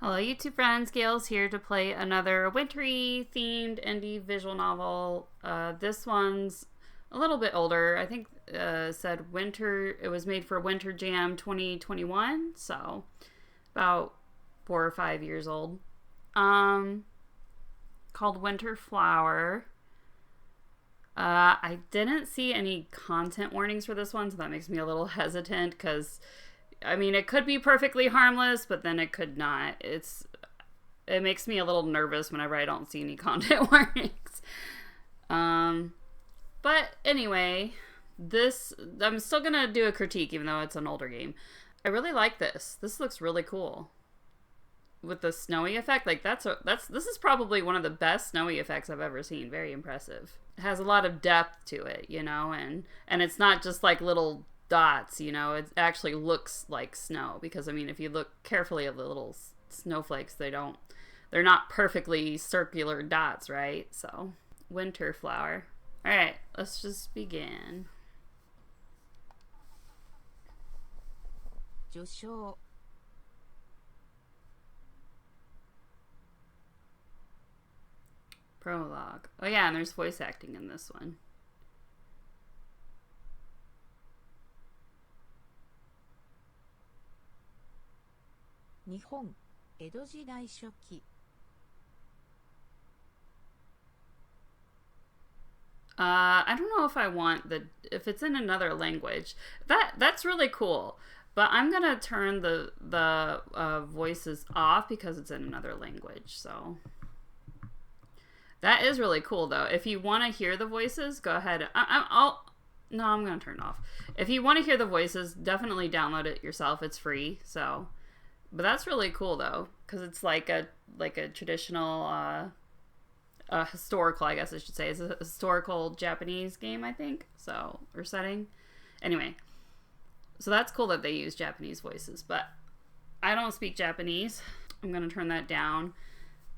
Hello YouTube friends, Gail's here to play another wintry themed indie visual novel. This one's a little bit older. I think said winter, it was made for Winter Jam 2021, so about 4 or 5 years old. Called Winter Flower. I didn't see any content warnings for this one, so that makes me a little hesitant because I mean, it could be perfectly harmless, but then it could not. It makes me a little nervous whenever I don't see any content warnings. But anyway, I'm still gonna do a critique even though it's an older game. I really like this. This looks really cool. With the snowy effect, like this is probably one of the best snowy effects I've ever seen. Very impressive. It has a lot of depth to it, you know, and it's not just like little dots, you know, it actually looks like snow because I mean if you look carefully at the little snowflakes, they're not perfectly circular dots, right? So Winter Flower. All right, let's just begin. Prologue. Oh yeah, and there's voice acting in this one. Nihon, Edo jidai shoki. I don't know if I want if it's in another language. That's really cool. But I'm gonna turn the voices off because it's in another language. So that is really cool though. If you want to hear the voices, go ahead. I'm gonna turn it off. If you want to hear the voices, definitely download it yourself. It's free. So, but that's really cool though, because it's like a traditional. Historical, I guess I should say. It's a historical Japanese game, I think. So, or setting. Anyway. So that's cool that they use Japanese voices, but I don't speak Japanese. I'm going to turn that down.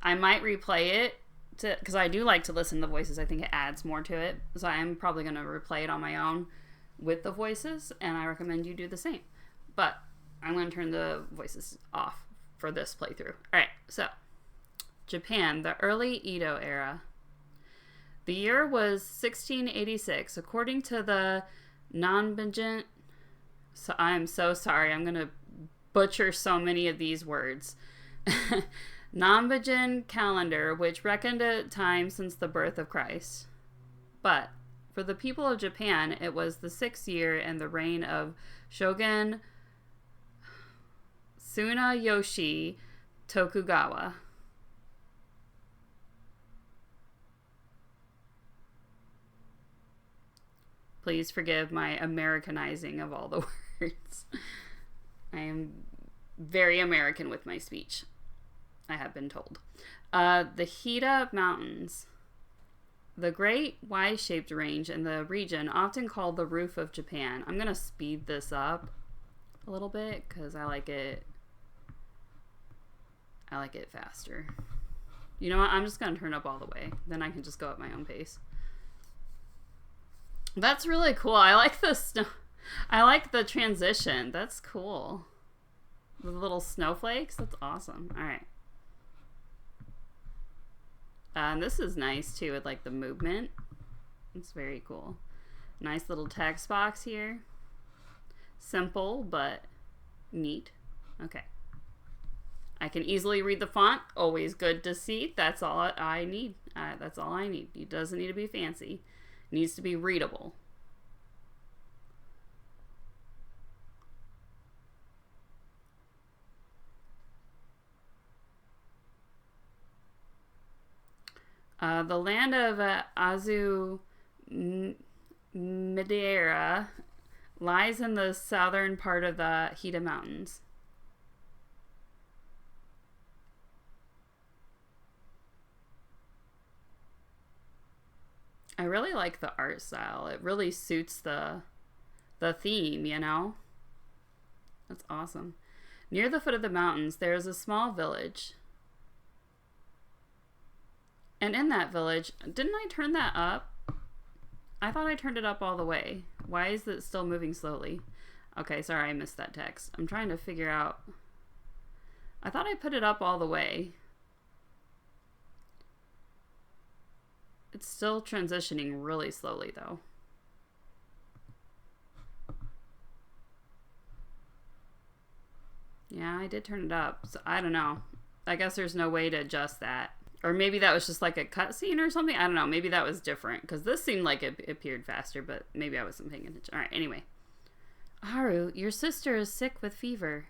I might replay it because I do like to listen to the voices. I think it adds more to it. So I'm probably going to replay it on my own with the voices, and I recommend you do the same. But I'm going to turn the voices off for this playthrough. All right, so Japan, the early Edo era. The year was 1686. According to the Nanbijin, so I'm so sorry, I'm going to butcher so many of these words. Nanbijin calendar, which reckoned a time since the birth of Christ. But for the people of Japan, it was the 6th year in the reign of Shogun Tsunayoshi Tokugawa. Please forgive my Americanizing of all the words. I am very American with my speech, I have been told. The Hida Mountains. The great Y-shaped range in the region, often called the roof of Japan. I'm going to speed this up a little bit because I like it faster. You know what? I'm just going to turn up all the way. Then I can just go at my own pace. That's really cool. I like I like the transition. That's cool. The little snowflakes. That's awesome. All right. And this is nice too with like the movement. It's very cool. Nice little text box here. Simple but neat. Okay. I can easily read the font. Always good to see. That's all I need. That's all I need. It doesn't need to be fancy. Needs to be readable. The land of Azu Madeira lies in the southern part of the Hida Mountains. I really like the art style. It really suits the theme, you know? That's awesome. Near the foot of the mountains, there is a small village. And in that village, didn't I turn that up? I thought I turned it up all the way. Why is it still moving slowly? Okay, sorry, I missed that text. I'm trying to figure out I thought I put it up all the way. It's still transitioning really slowly, though. Yeah, I did turn it up. So I don't know. I guess there's no way to adjust that. Or maybe that was just like a cutscene or something. I don't know. Maybe that was different. Because this seemed like it appeared faster, but maybe I wasn't paying attention. Alright, anyway. Haru, your sister is sick with fever.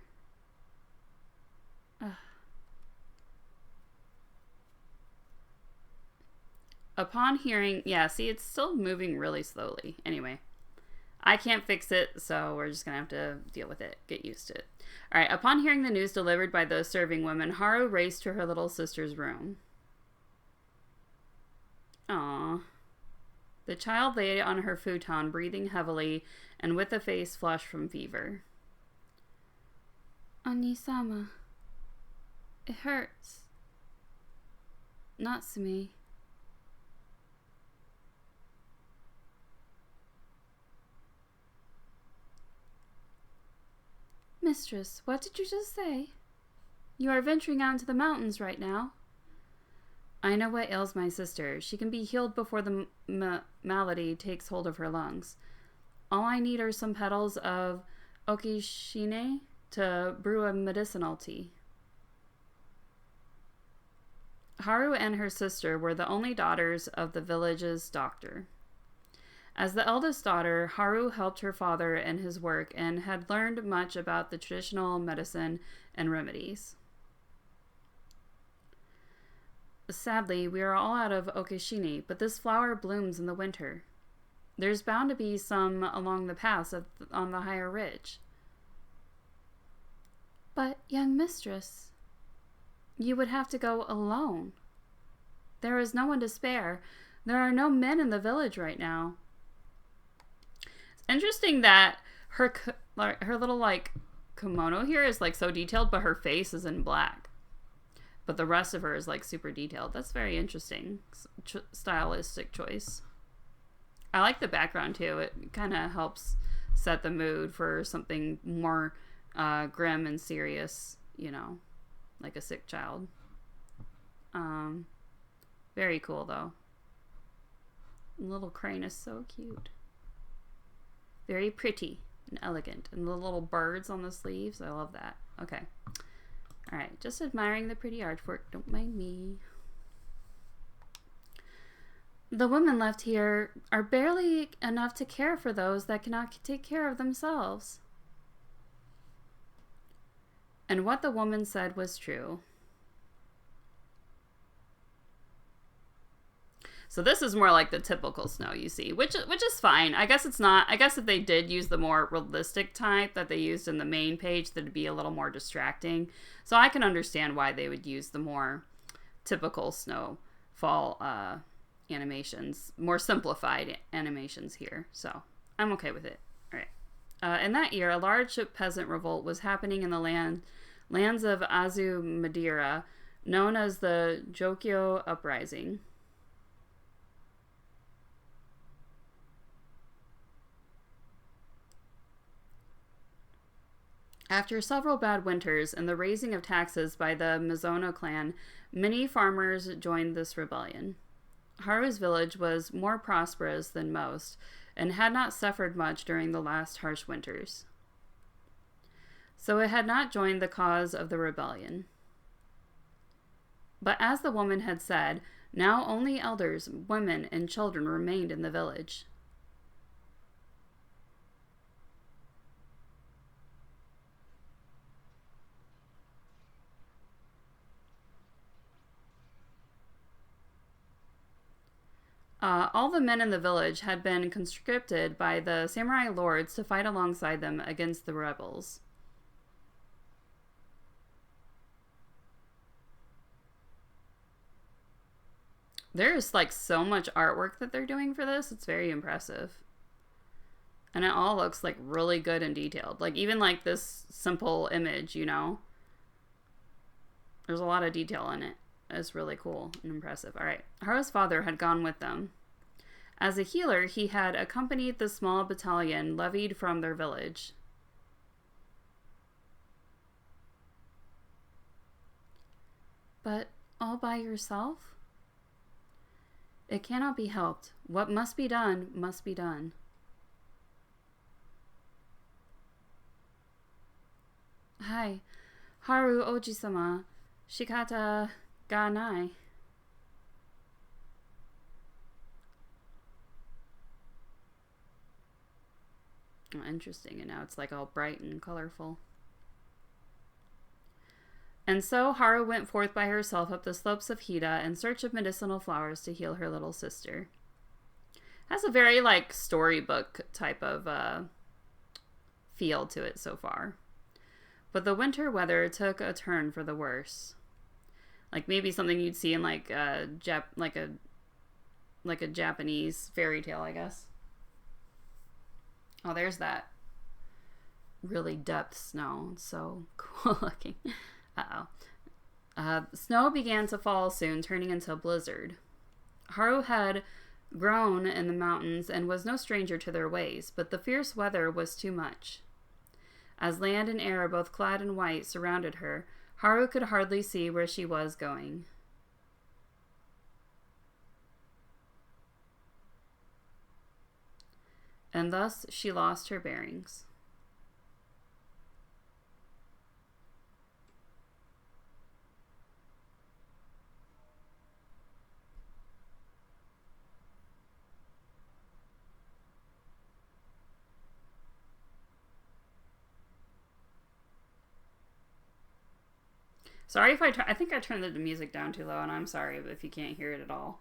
Ugh. Upon hearing... Yeah, see, it's still moving really slowly. Anyway. I can't fix it, so we're just going to have to deal with it. Get used to it. Alright, upon hearing the news delivered by those serving women, Haru raced to her little sister's room. Aww. The child lay on her futon, breathing heavily, and with a face flushed from fever. Oni-sama. It hurts. Natsumi. Mistress, what did you just say? You are venturing out into the mountains right now. I know what ails my sister. She can be healed before the malady takes hold of her lungs. All I need are some petals of okishine to brew a medicinal tea. Haru and her sister were the only daughters of the village's doctor. As the eldest daughter, Haru helped her father in his work and had learned much about the traditional medicine and remedies. Sadly, we are all out of okishine, but this flower blooms in the winter. There's bound to be some along the paths on the higher ridge. But, young mistress, you would have to go alone. There is no one to spare. There are no men in the village right now. It's interesting that her little, like, kimono here is, like, so detailed, but her face is in black. But the rest of her is, like, super detailed. That's very interesting. Stylistic choice. I like the background, too. It kind of helps set the mood for something more grim and serious, you know, like a sick child. Very cool, though. The little crane is so cute. Very pretty and elegant. And the little birds on the sleeves. I love that. Okay. Alright, just admiring the pretty artwork. Don't mind me. The women left here are barely enough to care for those that cannot take care of themselves. And what the woman said was true. So this is more like the typical snow you see, which is fine. I guess it's not. I guess if they did use the more realistic type that they used in the main page, that'd be a little more distracting. So I can understand why they would use the more typical snowfall animations, more simplified animations here. So I'm okay with it. All right. In that year, a large peasant revolt was happening in the lands of Azu Madeira, known as the Jokyo Uprising. After several bad winters and the raising of taxes by the Mizono clan, many farmers joined this rebellion. Haru's village was more prosperous than most and had not suffered much during the last harsh winters. So it had not joined the cause of the rebellion. But as the woman had said, now only elders, women, and children remained in the village. All the men in the village had been conscripted by the samurai lords to fight alongside them against the rebels. There's like so much artwork that they're doing for this. It's very impressive. And it all looks like really good and detailed. Like even like this simple image, you know. There's a lot of detail in it. It's really cool and impressive. All right. Haru's father had gone with them. As a healer, he had accompanied the small battalion levied from their village. But all by yourself? It cannot be helped. What must be done must be done. Hi, Haru Oji-sama, shikata ga nai. Oh, interesting, and now it's like all bright and colorful. And so Haru went forth by herself up the slopes of Hida in search of medicinal flowers to heal her little sister. Has a very like storybook type of feel to it so far. But the winter weather took a turn for the worse. Like maybe something you'd see in like a Japanese fairy tale, I guess. Oh, there's that really depth snow. It's so cool looking. Snow began to fall soon, turning into a blizzard. Haru had grown in the mountains and was no stranger to their ways, but the fierce weather was too much. As land and air, both clad in white, surrounded her, Haru could hardly see where she was going. And thus she lost her bearings. Sorry if I think I turned the music down too low, and I'm sorry if you can't hear it at all.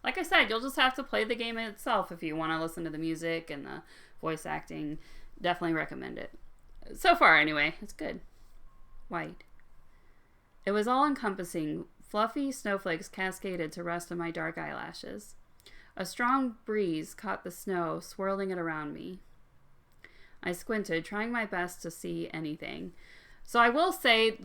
Like I said, you'll just have to play the game itself if you want to listen to the music and the voice acting. Definitely recommend it. So far, anyway, it's good. White. It was all-encompassing. Fluffy snowflakes cascaded to rest on my dark eyelashes. A strong breeze caught the snow, swirling it around me. I squinted, trying my best to see anything. So I will say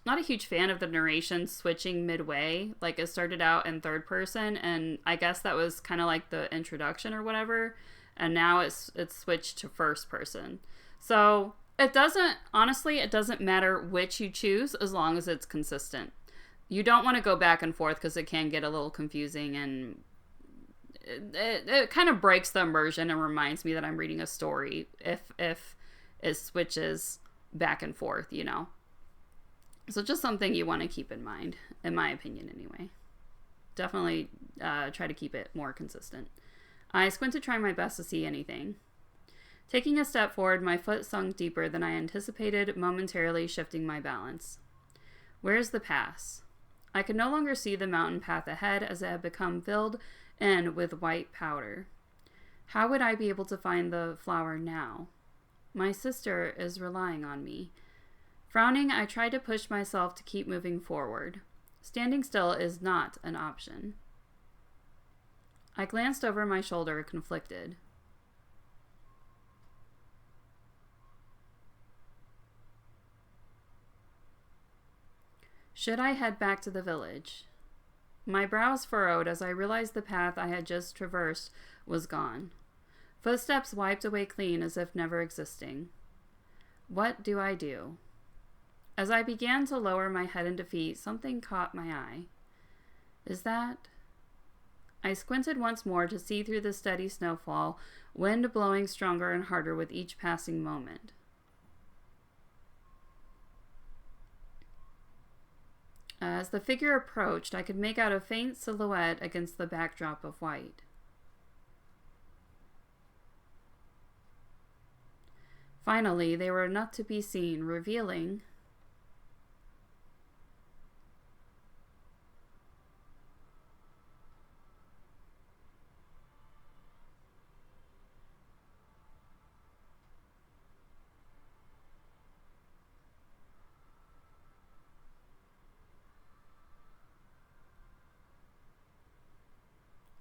not a huge fan of the narration switching midway. Like it started out in third person, and I guess that was kind of like the introduction or whatever. And now it's switched to first person. So it doesn't matter which you choose as long as it's consistent. You don't want to go back and forth because it can get a little confusing, and it kind of breaks the immersion and reminds me that I'm reading a story if it switches back and forth, you know. So just something you want to keep in mind, in my opinion anyway. Definitely try to keep it more consistent. I squinted, trying my best to see anything. Taking a step forward, my foot sunk deeper than I anticipated, momentarily shifting my balance. Where's the pass? I could no longer see the mountain path ahead as it had become filled in with white powder. How would I be able to find the flower now? My sister is relying on me. Frowning, I tried to push myself to keep moving forward. Standing still is not an option. I glanced over my shoulder, conflicted. Should I head back to the village? My brows furrowed as I realized the path I had just traversed was gone. Footsteps wiped away clean as if never existing. What do I do? As I began to lower my head in defeat, something caught my eye. Is that... I squinted once more to see through the steady snowfall, wind blowing stronger and harder with each passing moment. As the figure approached, I could make out a faint silhouette against the backdrop of white. Finally, they were enough to be seen, revealing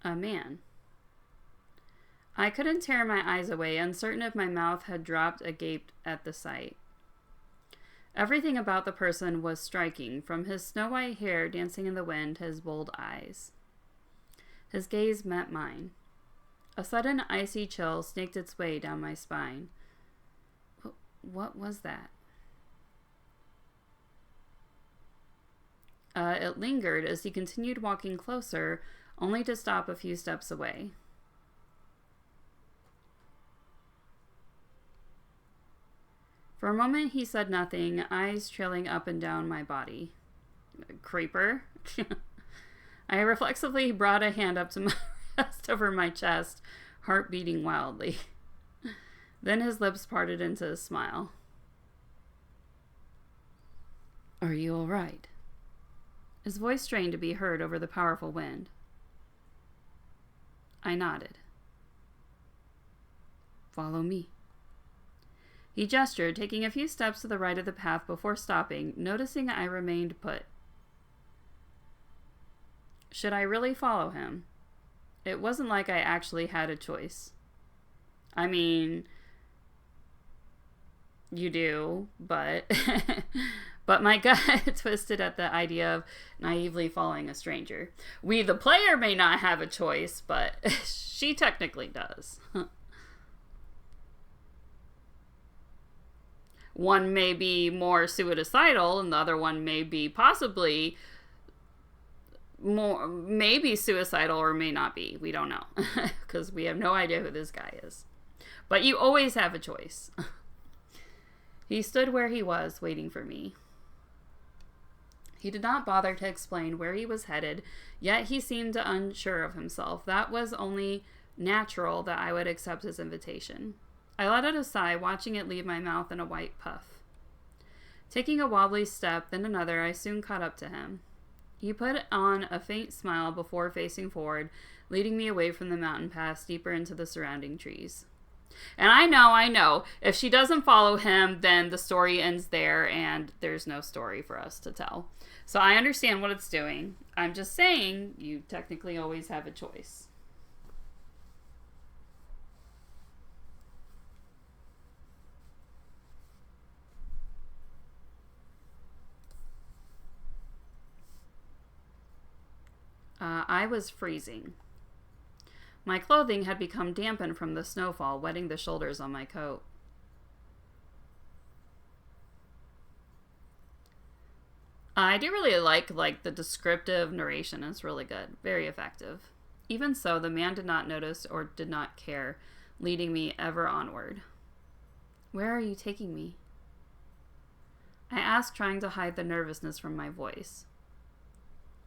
a man. I couldn't tear my eyes away, uncertain if my mouth had dropped agape at the sight. Everything about the person was striking, from his snow-white hair dancing in the wind to his bold eyes. His gaze met mine. A sudden icy chill snaked its way down my spine. What was that? it lingered as he continued walking closer, only to stop a few steps away. For a moment, he said nothing, eyes trailing up and down my body. Creeper. I reflexively brought a hand up to my rest over my chest, heart beating wildly. Then his lips parted into a smile. Are you all right? His voice strained to be heard over the powerful wind. I nodded. Follow me. He gestured, taking a few steps to the right of the path before stopping, noticing I remained put. Should I really follow him? It wasn't like I actually had a choice. I mean, you do, but but my gut twisted at the idea of naively following a stranger. We, the player, may not have a choice, but she technically does. One may be more suicidal, and the other one may be possibly more, maybe suicidal, or may not be. We don't know, because we have no idea who this guy is. But you always have a choice. He stood where he was, waiting for me. He did not bother to explain where he was headed, yet he seemed unsure of himself. That was only natural that I would accept his invitation. I let out a sigh, watching it leave my mouth in a white puff. Taking a wobbly step, then another, I soon caught up to him. He put on a faint smile before facing forward, leading me away from the mountain paths deeper into the surrounding trees. And I know, if she doesn't follow him, then the story ends there and there's no story for us to tell. So I understand what it's doing. I'm just saying, you technically always have a choice. I was freezing. My clothing had become dampened from the snowfall, wetting the shoulders on my coat. I do really like the descriptive narration. It's really good. Very effective. Even so, the man did not notice or did not care, leading me ever onward. Where are you taking me? I asked, trying to hide the nervousness from my voice.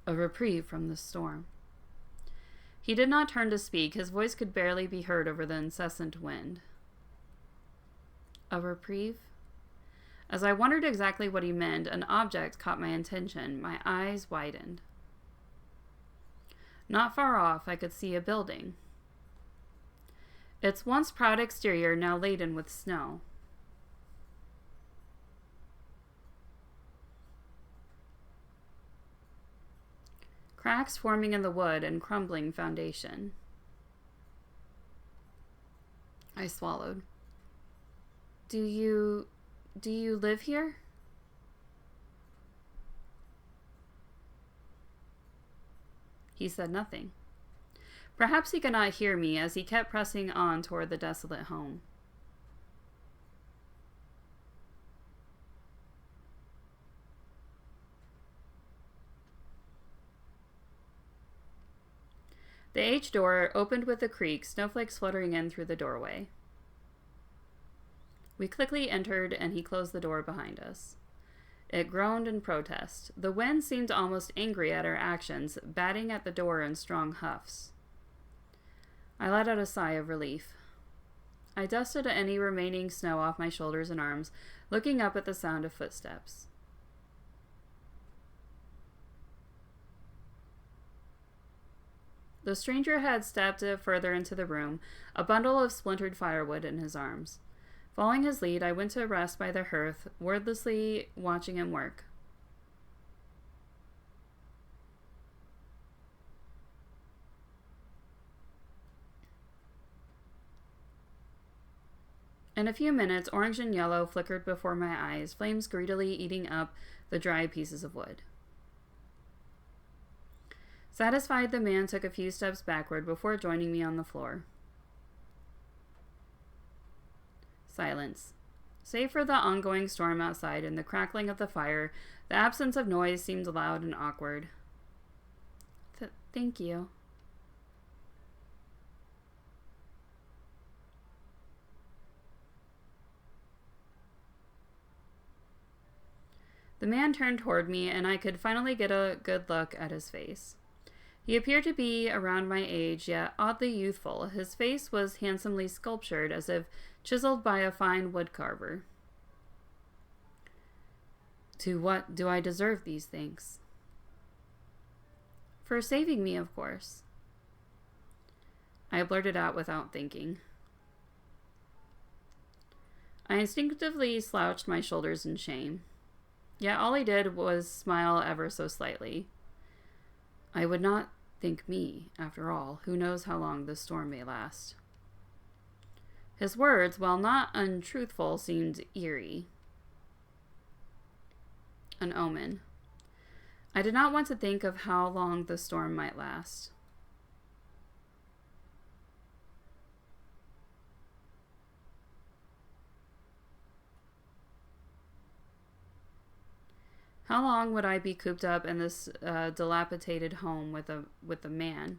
A reprieve from the storm. He did not turn to speak. His voice could barely be heard over the incessant wind. A reprieve? As I wondered exactly what he meant, an object caught my attention. My eyes widened. Not far off, I could see a building. Its once proud exterior now laden with snow. Cracks forming in the wood and crumbling foundation. I swallowed. Do you live here? He said nothing. Perhaps he could not hear me as he kept pressing on toward the desolate home. The H door opened with a creak, snowflakes fluttering in through the doorway. We quickly entered, and he closed the door behind us. It groaned in protest. The wind seemed almost angry at our actions, batting at the door in strong huffs. I let out a sigh of relief. I dusted any remaining snow off my shoulders and arms, looking up at the sound of footsteps. The stranger had stepped further into the room, a bundle of splintered firewood in his arms. Following his lead, I went to rest by the hearth, wordlessly watching him work. In a few minutes, orange and yellow flickered before my eyes, flames greedily eating up the dry pieces of wood. Satisfied, the man took a few steps backward before joining me on the floor. Silence. Save for the ongoing storm outside and the crackling of the fire, The absence of noise seemed loud and awkward. Thank you. The man turned toward me, and I could finally get a good look at his face. He appeared to be around my age, yet oddly youthful. His face was handsomely sculptured, as if chiseled by a fine woodcarver. To what do I deserve these things? For saving me, of course. I blurted out without thinking. I instinctively slouched my shoulders in shame. Yet all he did was smile ever so slightly. I would not think me, after all. Who knows how long this storm may last? His words, while not untruthful, seemed eerie. An omen. I did not want to think of how long the storm might last. How long would I be cooped up in this dilapidated home with a man?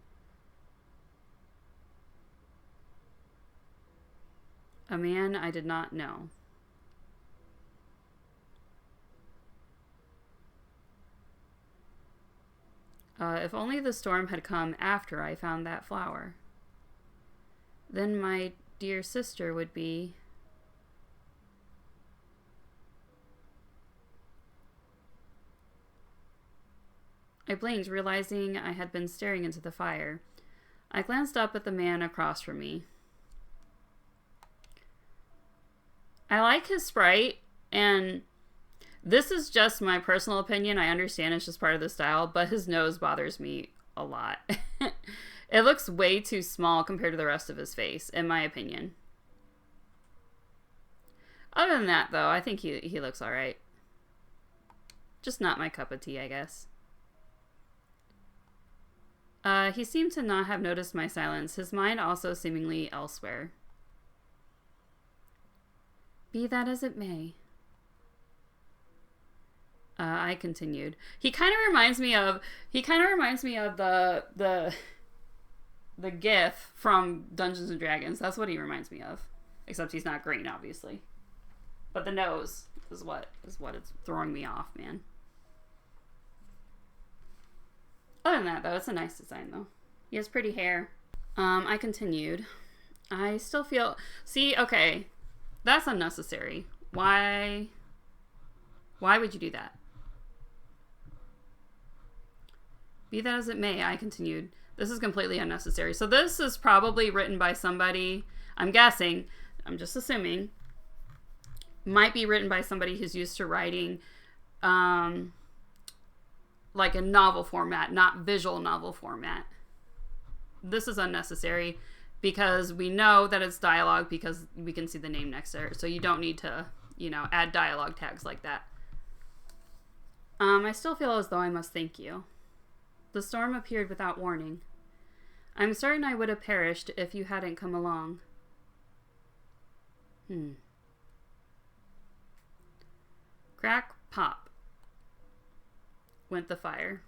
A man I did not know. If only the storm had come after I found that flower. Then my dear sister would be... I blinked, realizing I had been staring into the fire. I glanced up at the man across from me. I like his sprite, and this is just my personal opinion. I understand it's just part of the style, but his nose bothers me a lot. It looks way too small compared to the rest of his face, in my opinion. Other than that, though, I think he looks alright. Just not my cup of tea, I guess. He seemed to not have noticed my silence, his mind also seemingly elsewhere. Be that as it may. I continued. He kind of reminds me of the GIF from Dungeons and Dragons. That's what he reminds me of. Except he's not green, obviously. But the nose is what it's throwing me off, man. Other than that, though, it's a nice design, though. He has pretty hair. I continued. I still feel... See, okay. That's unnecessary. Why would you do that? Be that as it may, I continued. This is completely unnecessary. So this is probably written by somebody, I'm guessing, I'm just assuming, might be written by somebody who's used to writing like a novel format, not visual novel format. This is unnecessary because we know that it's dialogue because we can see the name next to it. So you don't need to, add dialogue tags like that. I still feel as though I must thank you. The storm appeared without warning. I'm certain I would have perished if you hadn't come along. Crack, pop, went the fire.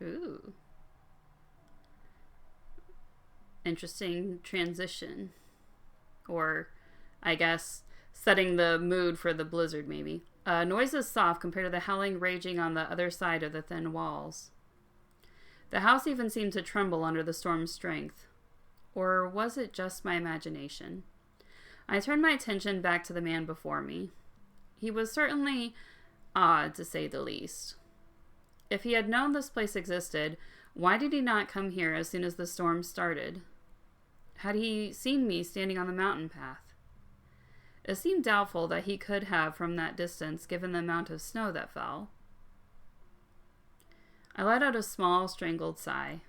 Ooh. Interesting transition. Or, I guess, setting the mood for the blizzard, maybe. Noise is soft compared to the howling raging on the other side of the thin walls. The house even seemed to tremble under the storm's strength. Or was it just my imagination? I turned my attention back to the man before me. He was certainly odd, to say the least. If he had known this place existed, why did he not come here as soon as the storm started? Had he seen me standing on the mountain path? It seemed doubtful that he could have from that distance, given the amount of snow that fell. I let out a small, strangled sigh.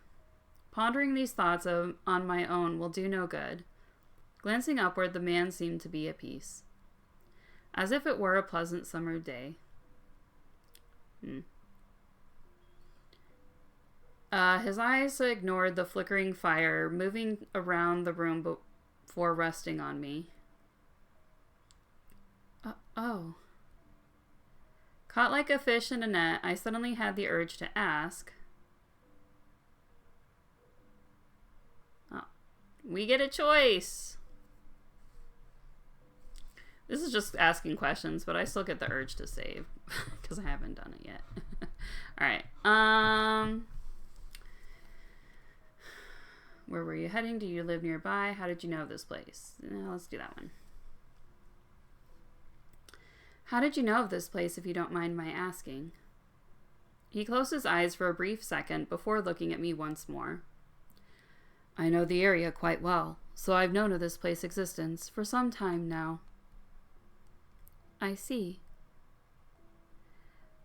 Pondering these thoughts on my own will do no good. Glancing upward, the man seemed to be at peace, as if it were a pleasant summer day. His eyes ignored the flickering fire, moving around the room before resting on me. Oh. Caught like a fish in a net, I suddenly had the urge to ask. Oh, we get a choice. This is just asking questions, but I still get the urge to save because I haven't done it yet. All right. Where were you heading? Do you live nearby? How did you know of this place? Let's do that one. How did you know of this place, if you don't mind my asking? He closed his eyes for a brief second before looking at me once more. I know the area quite well, so I've known of this place's existence for some time now. I see.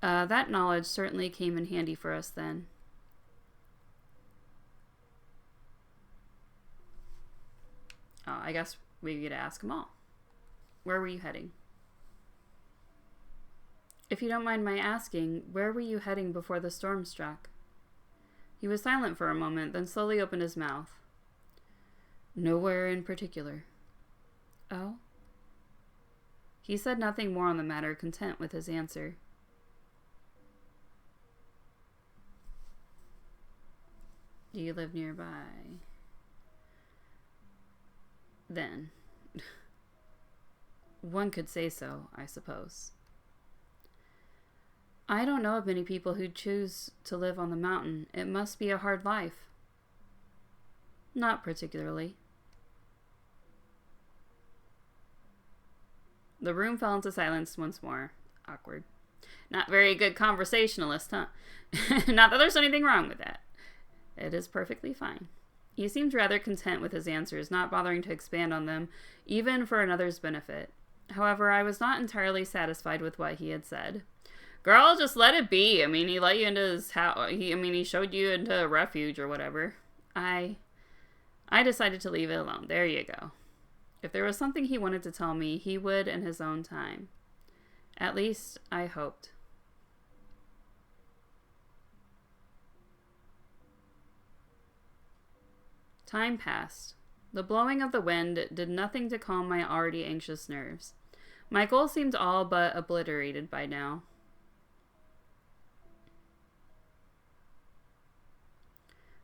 That knowledge certainly came in handy for us then. Oh, I guess we get to ask them all. Where were you heading? If you don't mind my asking, where were you heading before the storm struck? He was silent for a moment, then slowly opened his mouth. Nowhere in particular. Oh? He said nothing more on the matter, content with his answer. Do you live nearby? Then. One could say so, I suppose. I don't know of many people who choose to live on the mountain. It must be a hard life. Not particularly. The room fell into silence once more. Awkward. Not very good conversationalist, huh? Not that there's anything wrong with that. It is perfectly fine. He seemed rather content with his answers, not bothering to expand on them, even for another's benefit. However, I was not entirely satisfied with what he had said. Girl, just let it be. I mean, he let you into his house. He showed you into a refuge or whatever. I decided to leave it alone. There you go. If there was something he wanted to tell me, he would in his own time. At least, I hoped. Time passed. The blowing of the wind did nothing to calm my already anxious nerves. My goal seemed all but obliterated by now.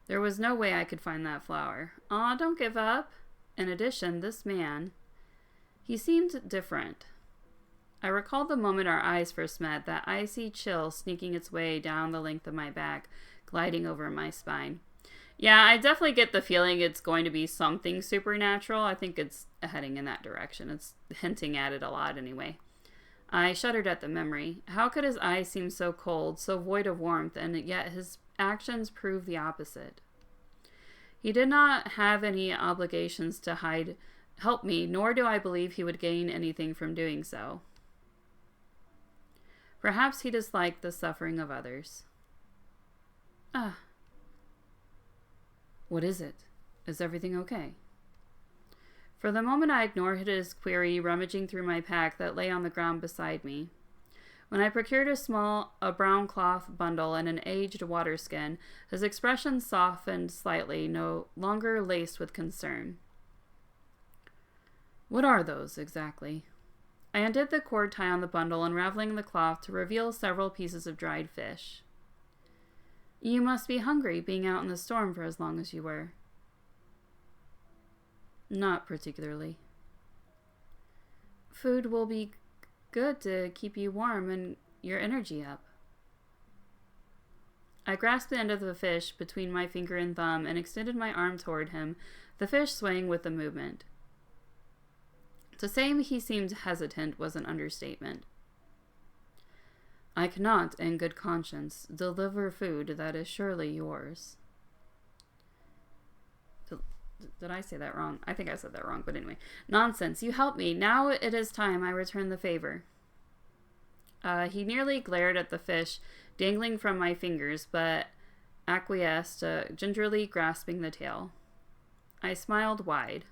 There was no way I could find that flower. Aw, don't give up. In addition, this man, he seemed different. I recalled the moment our eyes first met, that icy chill sneaking its way down the length of my back, gliding over my spine. Yeah, I definitely get the feeling it's going to be something supernatural. I think it's heading in that direction. It's hinting at it a lot anyway. I shuddered at the memory. How could his eyes seem so cold, so void of warmth, and yet his actions prove the opposite? He did not have any obligations to help me, nor do I believe he would gain anything from doing so. Perhaps he disliked the suffering of others. Ah. What is it? Is everything okay? For the moment I ignored his query, rummaging through my pack that lay on the ground beside me. When I procured a brown cloth bundle and an aged water skin, his expression softened slightly, no longer laced with concern. What are those, exactly? I undid the cord tie on the bundle, unraveling the cloth to reveal several pieces of dried fish. You must be hungry, being out in the storm for as long as you were. Not particularly. Food will be good to keep you warm and your energy up. I grasped the end of the fish between my finger and thumb and extended my arm toward him, the fish swaying with the movement. To say he seemed hesitant was an understatement. I cannot, in good conscience, deliver food that is surely yours. Did I say that wrong? I think I said that wrong, but anyway. Nonsense, you helped me. Now it is time I return the favor. He nearly glared at the fish dangling from my fingers, but acquiesced, gingerly grasping the tail. I smiled wide.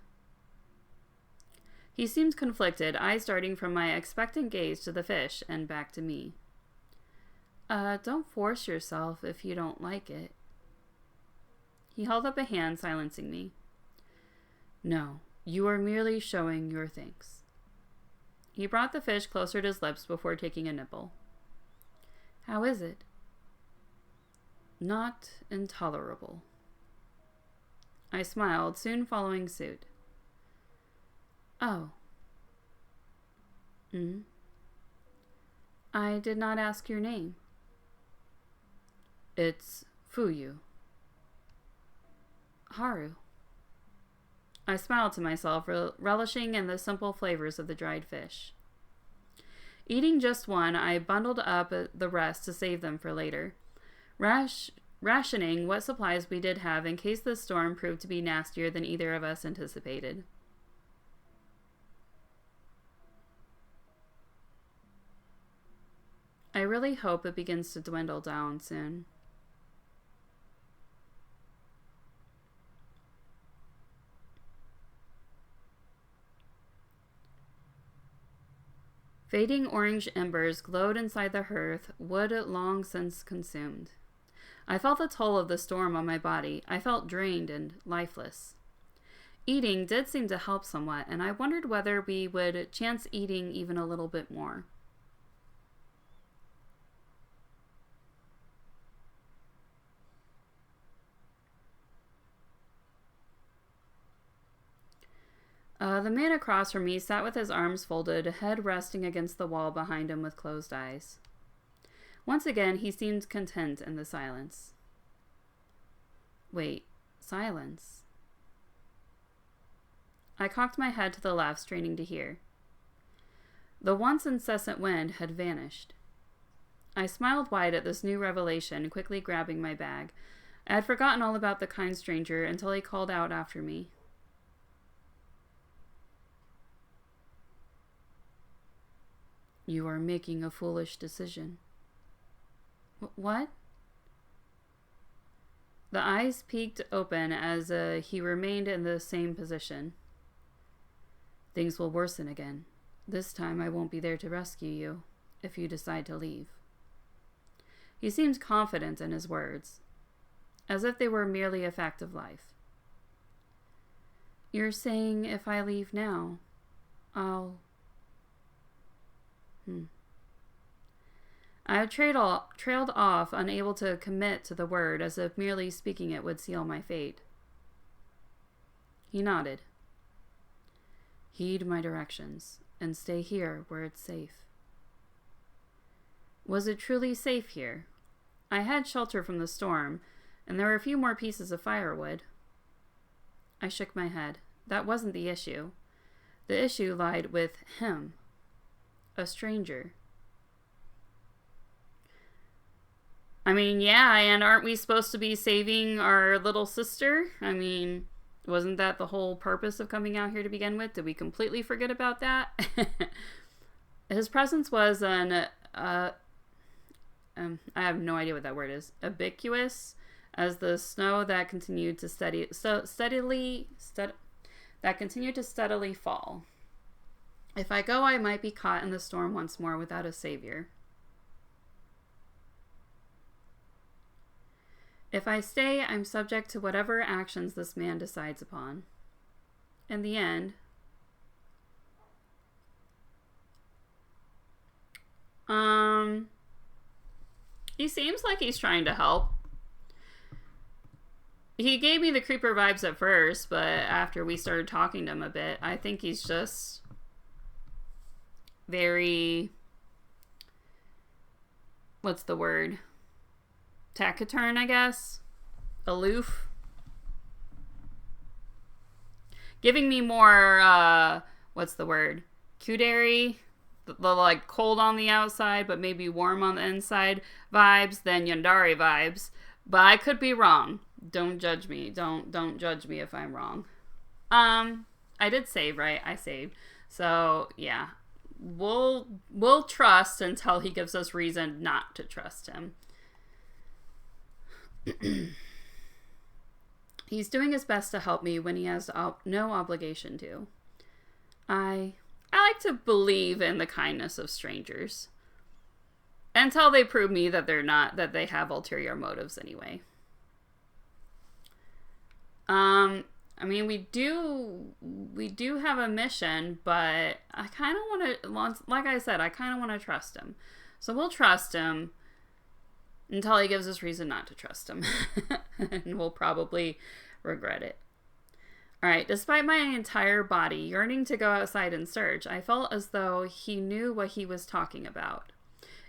He seemed conflicted, eyes darting from my expectant gaze to the fish and back to me. Don't force yourself if you don't like it. He held up a hand, silencing me. No, you are merely showing your thanks. He brought the fish closer to his lips before taking a nibble. How is it? Not intolerable. I smiled, soon following suit. Oh. I did not ask your name. It's Fuyu. Haru. I smiled to myself, relishing in the simple flavors of the dried fish. Eating just one, I bundled up the rest to save them for later, rationing what supplies we did have in case the storm proved to be nastier than either of us anticipated. I really hope it begins to dwindle down soon. Fading orange embers glowed inside the hearth, wood long since consumed. I felt the toll of the storm on my body. I felt drained and lifeless. Eating did seem to help somewhat, and I wondered whether we would chance eating even a little bit more. The man across from me sat with his arms folded, head resting against the wall behind him with closed eyes. Once again, he seemed content in the silence. Wait, silence? I cocked my head to the left, straining to hear. The once incessant wind had vanished. I smiled wide at this new revelation, quickly grabbing my bag. I had forgotten all about the kind stranger until he called out after me. You are making a foolish decision. What? The eyes peeked open as he remained in the same position. Things will worsen again. This time I won't be there to rescue you, if you decide to leave. He seemed confident in his words, as if they were merely a fact of life. You're saying if I leave now, I'll... I had trailed off, unable to commit to the word, as if merely speaking it would seal my fate. He nodded. Heed my directions, and stay here where it's safe. Was it truly safe here? I had shelter from the storm, and there were a few more pieces of firewood. I shook my head. That wasn't the issue. The issue lied with him. A stranger. I mean, yeah, and aren't we supposed to be saving our little sister? I mean, wasn't that the whole purpose of coming out here to begin with? Did we completely forget about that? His presence was I have no idea what that word is. Ubiquitous, as the snow that continued to steadily fall. If I go, I might be caught in the storm once more without a savior. If I stay, I'm subject to whatever actions this man decides upon. In the end, he seems like he's trying to help. He gave me the creeper vibes at first, but after we started talking to him a bit, I think he's just very, what's the word? Taciturn, I guess. Aloof. Giving me more, what's the word? Kuderi. The like cold on the outside, but maybe warm on the inside vibes than Yandere vibes. But I could be wrong. Don't judge me. Don't judge me if I'm wrong. I did save, right? I saved. So, yeah. We'll trust until he gives us reason not to trust him. He's doing his best to help me when he has no obligation to. I like to believe in the kindness of strangers. Until they prove me that that they have ulterior motives anyway. I mean, we do have a mission, but I kind of want to, like I said, I kind of want to trust him. So we'll trust him Until he gives us reason not to trust him. And we'll probably regret it. Alright, despite my entire body yearning to go outside and search, I felt as though he knew what he was talking about.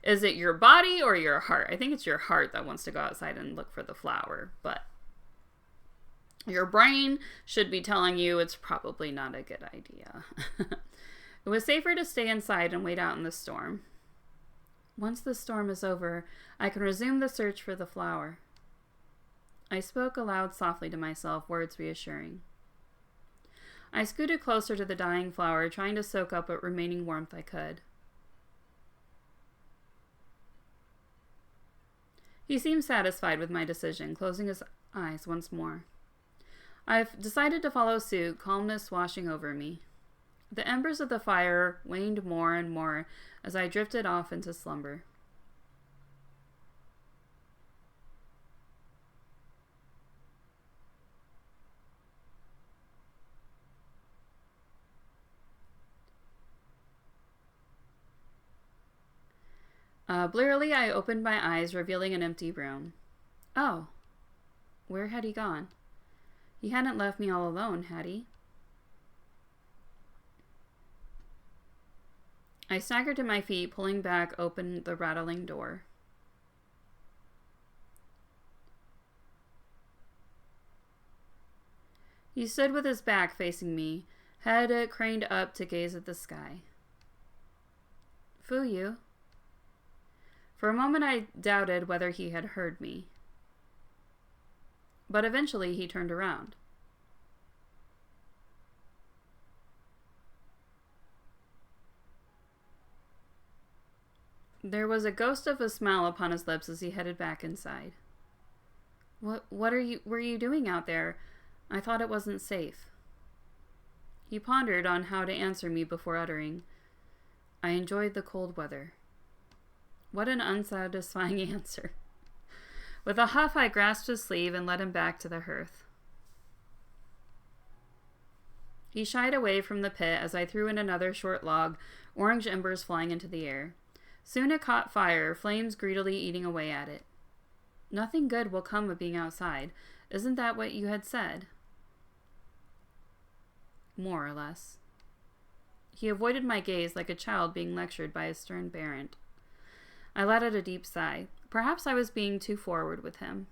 Is it your body or your heart? I think it's your heart that wants to go outside and look for the flower, but your brain should be telling you it's probably not a good idea. It was safer to stay inside and wait out in the storm. Once the storm is over, I can resume the search for the flower. I spoke aloud softly to myself, words reassuring. I scooted closer to the dying flower, trying to soak up what remaining warmth I could. He seemed satisfied with my decision, closing his eyes once more. I've decided to follow suit, calmness washing over me. The embers of the fire waned more and more as I drifted off into slumber. Blearily, I opened my eyes, revealing an empty room. Oh, where had he gone? He hadn't left me all alone, had he? I staggered to my feet, pulling back open the rattling door. He stood with his back facing me, head craned up to gaze at the sky. Fuyu. For a moment I doubted whether he had heard me. But eventually he turned around. There was a ghost of a smile upon his lips as he headed back inside. What were you doing out there? I thought it wasn't safe. He pondered on how to answer me before uttering, I enjoyed the cold weather. What an unsatisfying answer. With a huff, I grasped his sleeve and led him back to the hearth. He shied away from the pit as I threw in another short log, orange embers flying into the air. Soon it caught fire, flames greedily eating away at it. Nothing good will come of being outside. Isn't that what you had said? More or less. He avoided my gaze like a child being lectured by a stern parent. I let out a deep sigh. Perhaps I was being too forward with him.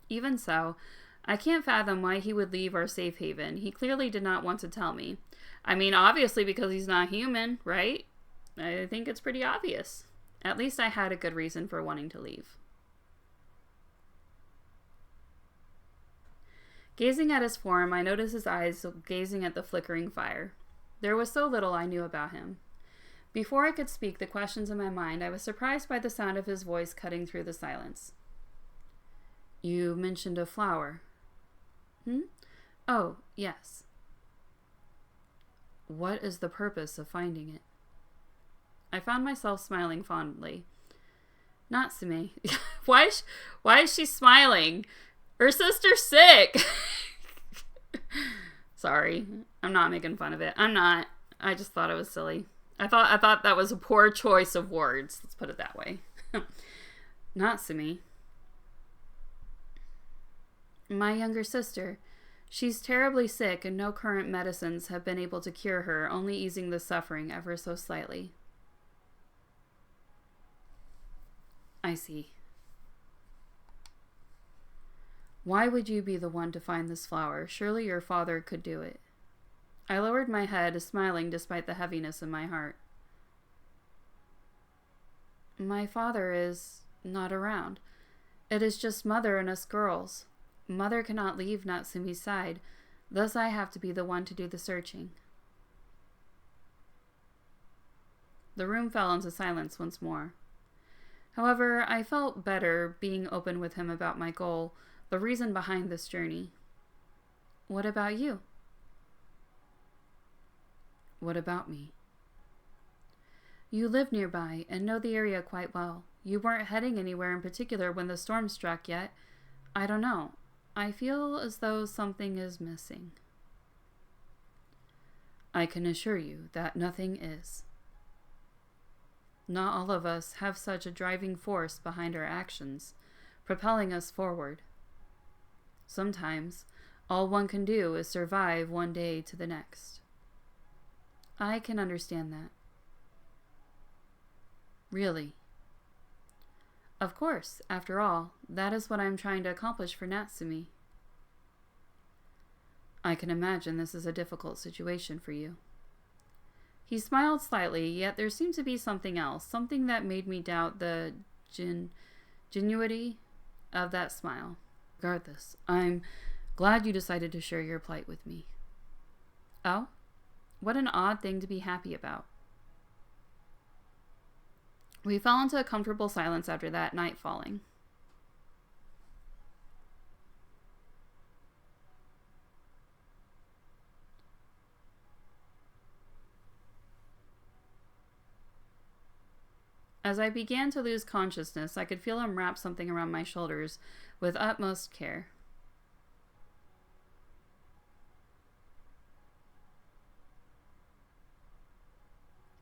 Even so, I can't fathom why he would leave our safe haven. He clearly did not want to tell me. I mean, obviously because he's not human, right? I think it's pretty obvious. At least I had a good reason for wanting to leave. Gazing at his form, I noticed his eyes gazing at the flickering fire. There was so little I knew about him. Before I could speak the questions in my mind, I was surprised by the sound of his voice cutting through the silence. You mentioned a flower. Oh, yes. What is the purpose of finding it? I found myself smiling fondly. Natsume. Why is she smiling? Her sister's sick. Sorry. I'm not making fun of it. I'm not. I just thought it was silly. I thought that was a poor choice of words. Let's put it that way. Natsume. My younger sister. She's terribly sick and no current medicines have been able to cure her, only easing the suffering ever so slightly. I see. Why would you be the one to find this flower? Surely your father could do it. I lowered my head, smiling despite the heaviness in my heart. My father is not around. It is just Mother and us girls. Mother cannot leave Natsume's side, thus I have to be the one to do the searching. The room fell into silence once more. However, I felt better being open with him about my goal, the reason behind this journey. What about you? What about me? You live nearby and know the area quite well. You weren't heading anywhere in particular when the storm struck yet. I don't know. I feel as though something is missing. I can assure you that nothing is. Not all of us have such a driving force behind our actions, propelling us forward. Sometimes, all one can do is survive one day to the next. I can understand that. Really. Of course, after all, that is what I am trying to accomplish for Natsumi. I can imagine this is a difficult situation for you. He smiled slightly, yet there seemed to be something else, something that made me doubt the genuity of that smile. Regardless, I'm glad you decided to share your plight with me. Oh? What an odd thing to be happy about. We fell into a comfortable silence after that, night falling. As I began to lose consciousness, I could feel him wrap something around my shoulders with utmost care.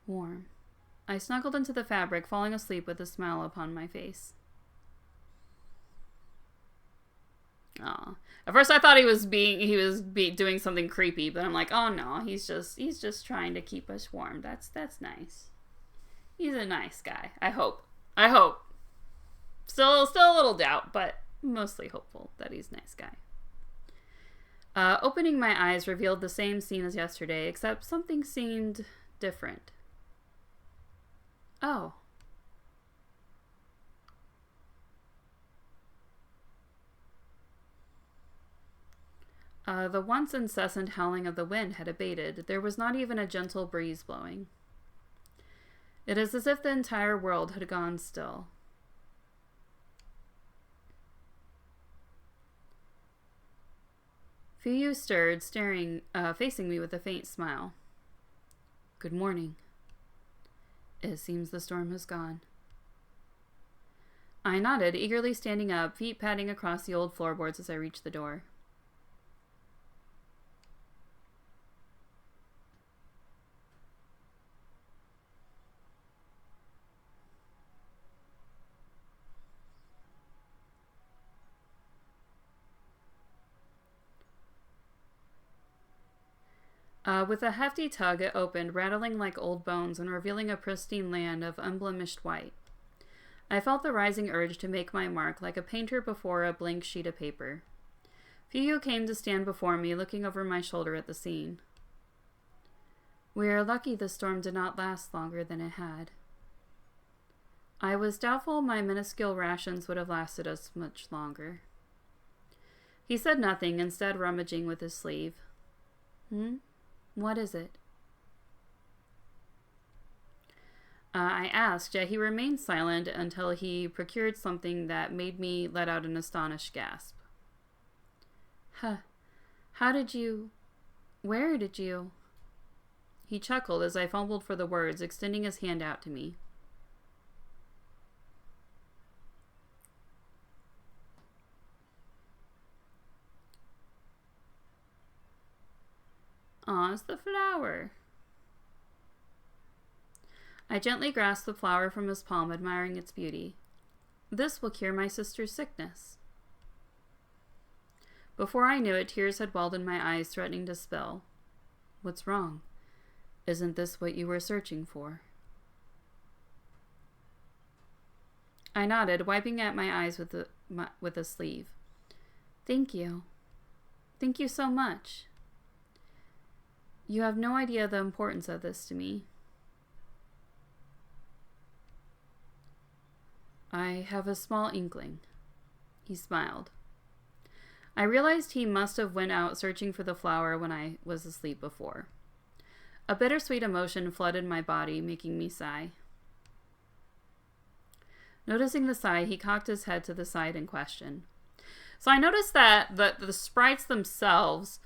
Warm. I snuggled into the fabric, falling asleep with a smile upon my face. Aw. At first I thought he was doing something creepy, but I'm like, oh no, he's just trying to keep us warm. That's nice. He's a nice guy. I hope. Still a little doubt, but mostly hopeful that he's a nice guy. Opening my eyes revealed the same scene as yesterday, except something seemed different. Oh. The once incessant howling of the wind had abated. There was not even a gentle breeze blowing. It is as if the entire world had gone still. Fuyu stirred, facing me with a faint smile. Good morning. It seems the storm has gone. I nodded, eagerly standing up, feet padding across the old floorboards as I reached the door. With a hefty tug, it opened, rattling like old bones and revealing a pristine land of unblemished white. I felt the rising urge to make my mark like a painter before a blank sheet of paper. Fuyu came to stand before me, looking over my shoulder at the scene. We are lucky the storm did not last longer than it had. I was doubtful my minuscule rations would have lasted us much longer. He said nothing, instead rummaging with his sleeve. What is it? I asked, yet he remained silent until he procured something that made me let out an astonished gasp. How did you... Where did you... He chuckled as I fumbled for the words, extending his hand out to me. Aw, it's the flower. I gently grasped the flower from his palm, admiring its beauty. This will cure my sister's sickness. Before I knew it, tears had welled in my eyes, threatening to spill. What's wrong? Isn't this what you were searching for? I nodded, wiping at my eyes with a sleeve. Thank you. Thank you so much. You have no idea the importance of this to me. I have a small inkling. He smiled. I realized he must have went out searching for the flower when I was asleep before. A bittersweet emotion flooded my body, making me sigh. Noticing the sigh, he cocked his head to the side in question. So I noticed that the sprites themselves,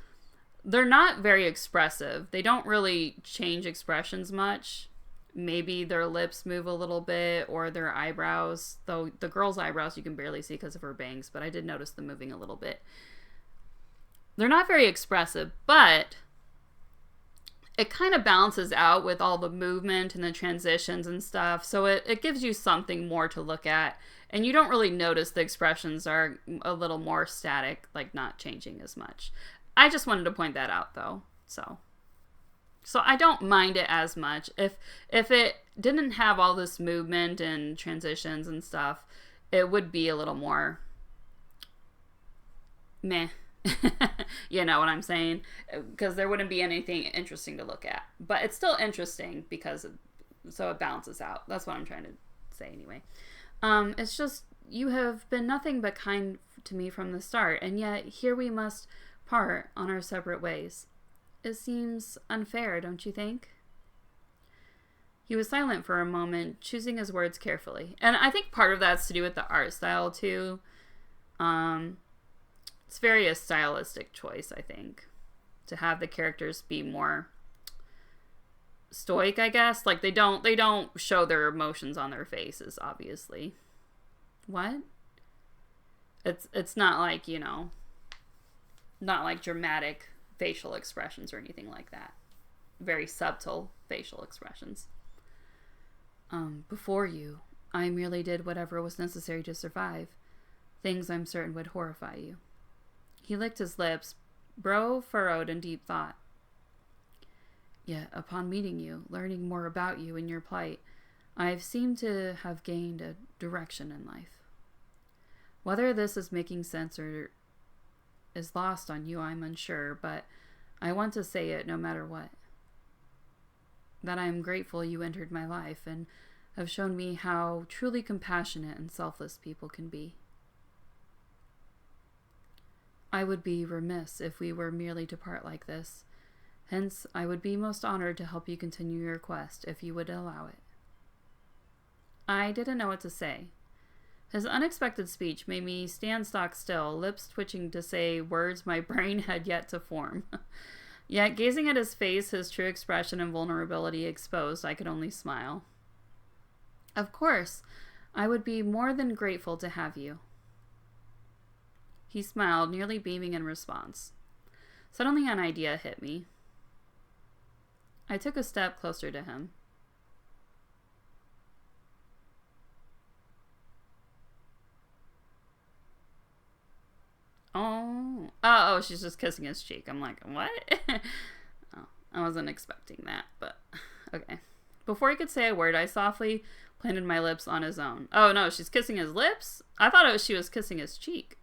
they're not very expressive. They don't really change expressions much. Maybe their lips move a little bit, or their eyebrows. Though the girl's eyebrows you can barely see because of her bangs, but I did notice them moving a little bit. They're not very expressive, but it kind of balances out with all the movement and the transitions and stuff. So it gives you something more to look at. And you don't really notice the expressions are a little more static, like not changing as much. I just wanted to point that out, though. So I don't mind it as much. If it didn't have all this movement and transitions and stuff, it would be a little more meh. You know what I'm saying? Because there wouldn't be anything interesting to look at. But it's still interesting because so it balances out. That's what I'm trying to say anyway. It's just, you have been nothing but kind to me from the start, and yet here we must part on our separate ways. It seems unfair, don't you think? He was silent for a moment, choosing his words carefully. And I think part of that's to do with the art style, too. It's very a stylistic choice, I think, to have the characters be more stoic, I guess. Like they don't show their emotions on their faces, obviously. What? It's not like, you know, not like dramatic facial expressions or anything like that. Very subtle facial expressions. Before you, I merely did whatever was necessary to survive. Things I'm certain would horrify you. He licked his lips, brow furrowed in deep thought. Yet, upon meeting you, learning more about you and your plight, I've seemed to have gained a direction in life. Whether this is making sense or is lost on you, I'm unsure, but I want to say it no matter what. That I am grateful you entered my life and have shown me how truly compassionate and selfless people can be. I would be remiss if we were merely to part like this. Hence, I would be most honored to help you continue your quest, if you would allow it. I didn't know what to say. His unexpected speech made me stand stock still, lips twitching to say words my brain had yet to form. Yet, gazing at his face, his true expression and vulnerability exposed, I could only smile. Of course, I would be more than grateful to have you. He smiled, nearly beaming in response. Suddenly an idea hit me. I took a step closer to him. Oh, she's just kissing his cheek. I'm like, what? Oh, I wasn't expecting that, but okay. Before he could say a word, I softly planted my lips on his own. Oh no, she's kissing his lips? I thought she was kissing his cheek.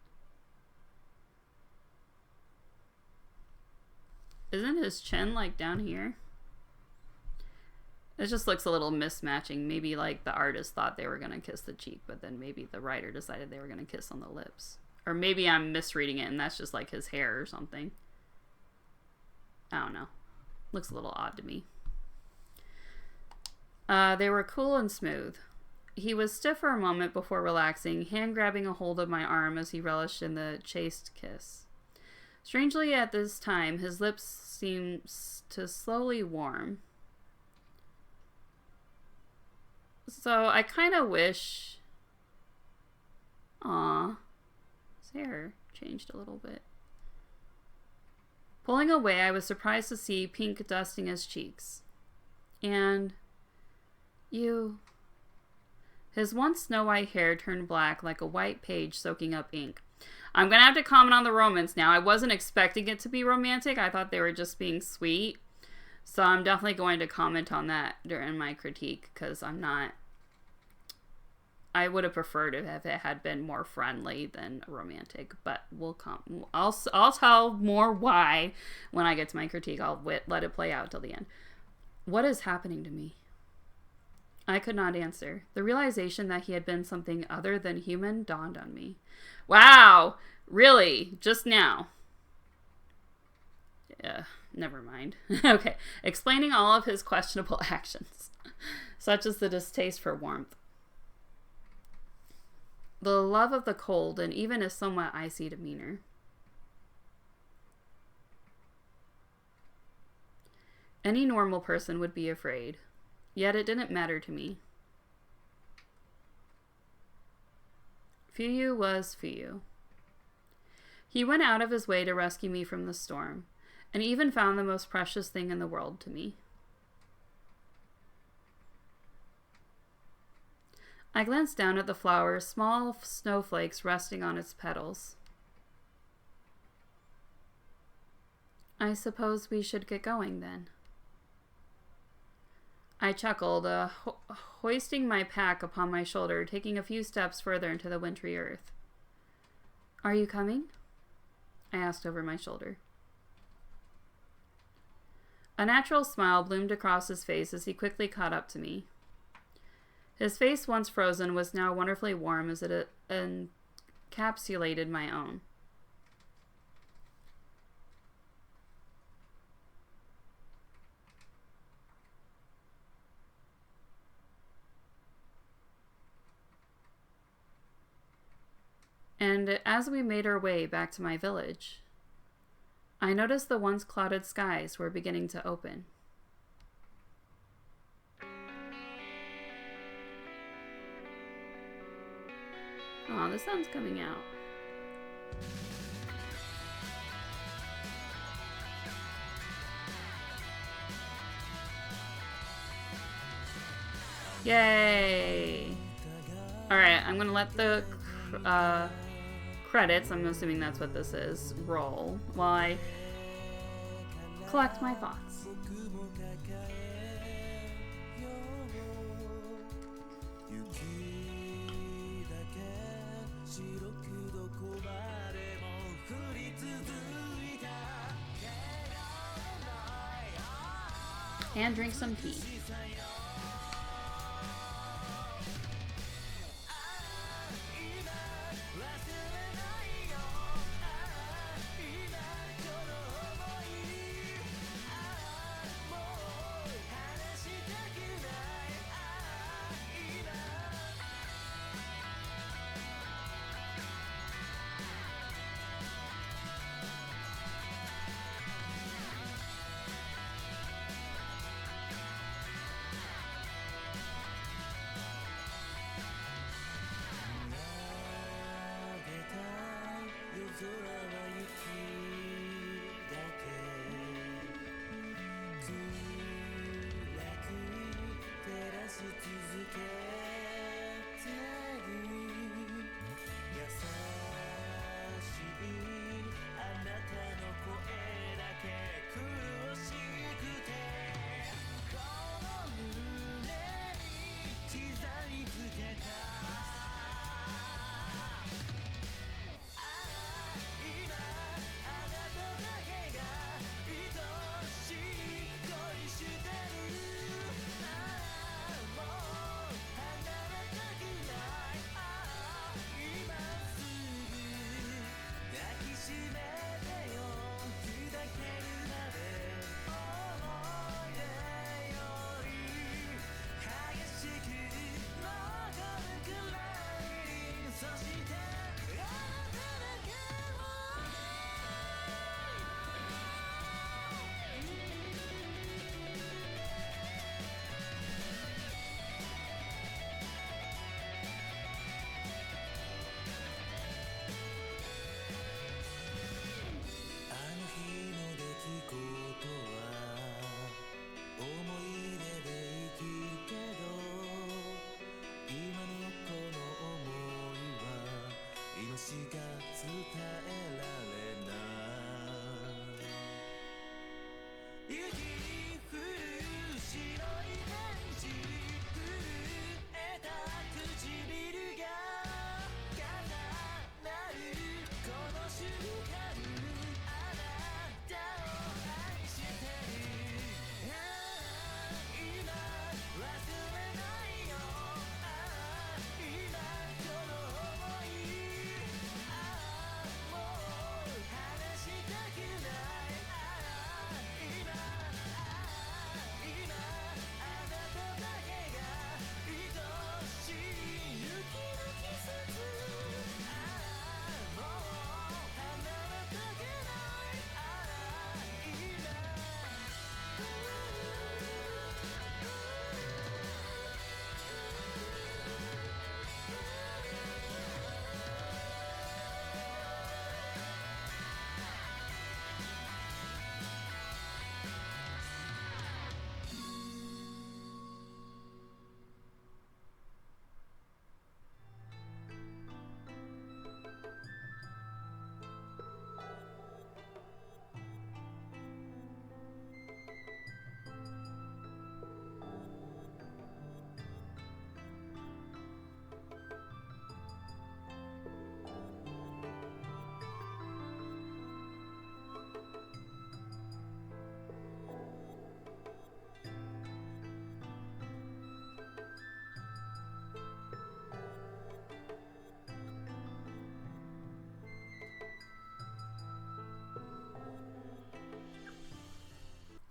Isn't his chin like down here? It just looks a little mismatching. Maybe like the artist thought they were going to kiss the cheek, but then maybe the writer decided they were going to kiss on the lips. Or maybe I'm misreading it and that's just like his hair or something. I don't know. Looks a little odd to me. They were cool and smooth. He was stiff for a moment before relaxing, hand grabbing a hold of my arm as he relished in the chaste kiss. Strangely, at this time, his lips seemed to slowly warm. So I kind of wish... Aw. His hair changed a little bit. Pulling away, I was surprised to see pink dusting his cheeks. And... you... His once snow-white hair turned black like a white page soaking up ink. I'm going to have to comment on the romance now. I wasn't expecting it to be romantic. I thought they were just being sweet. So I'm definitely going to comment on that during my critique because I'm not... I would have preferred it if it had been more friendly than romantic, but I'll tell more why when I get to my critique. I'll let it play out till the end. What is happening to me? I could not answer. The realization that he had been something other than human dawned on me. Wow! Really? Just now? Yeah, never mind. Okay. Explaining all of his questionable actions, such as the distaste for warmth, the love of the cold, and even his somewhat icy demeanor. Any normal person would be afraid. Yet it didn't matter to me. Fuyu was Fuyu. He went out of his way to rescue me from the storm. and even found the most precious thing in the world to me. I glanced down at the flower, small snowflakes resting on its petals. I suppose we should get going then. I chuckled, hoisting my pack upon my shoulder, taking a few steps further into the wintry earth. Are you coming? I asked over my shoulder. A natural smile bloomed across his face as he quickly caught up to me. His face, once frozen, was now wonderfully warm as it encapsulated my own. And as we made our way back to my village, I noticed the once clouded skies were beginning to open. Aw, the sun's coming out. Yay! Alright, I'm gonna let the credits, I'm assuming that's what this is, roll while I collect my thoughts. And drink some tea.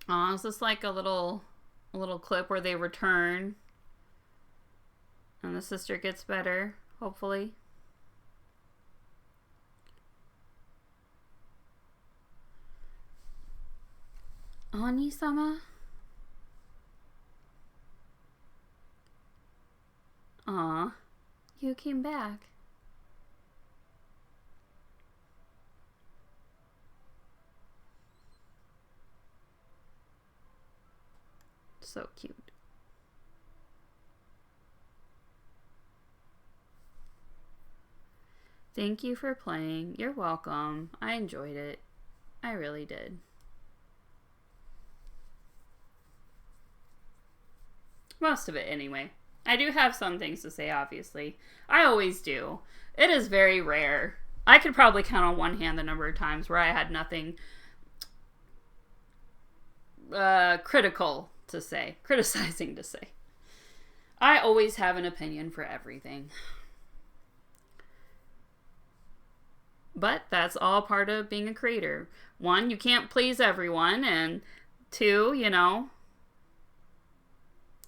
Oh, is this like a little clip where they return and the sister gets better, hopefully? Oni-sama? Aw, you came back. So cute. Thank you for playing. You're welcome. I enjoyed it. I really did. Most of it, anyway. I do have some things to say, obviously. I always do. It is very rare. I could probably count on one hand the number of times where I had nothing critical to say, criticizing to say. I always have an opinion for everything. But that's all part of being a creator. One, you can't please everyone, and two, you know,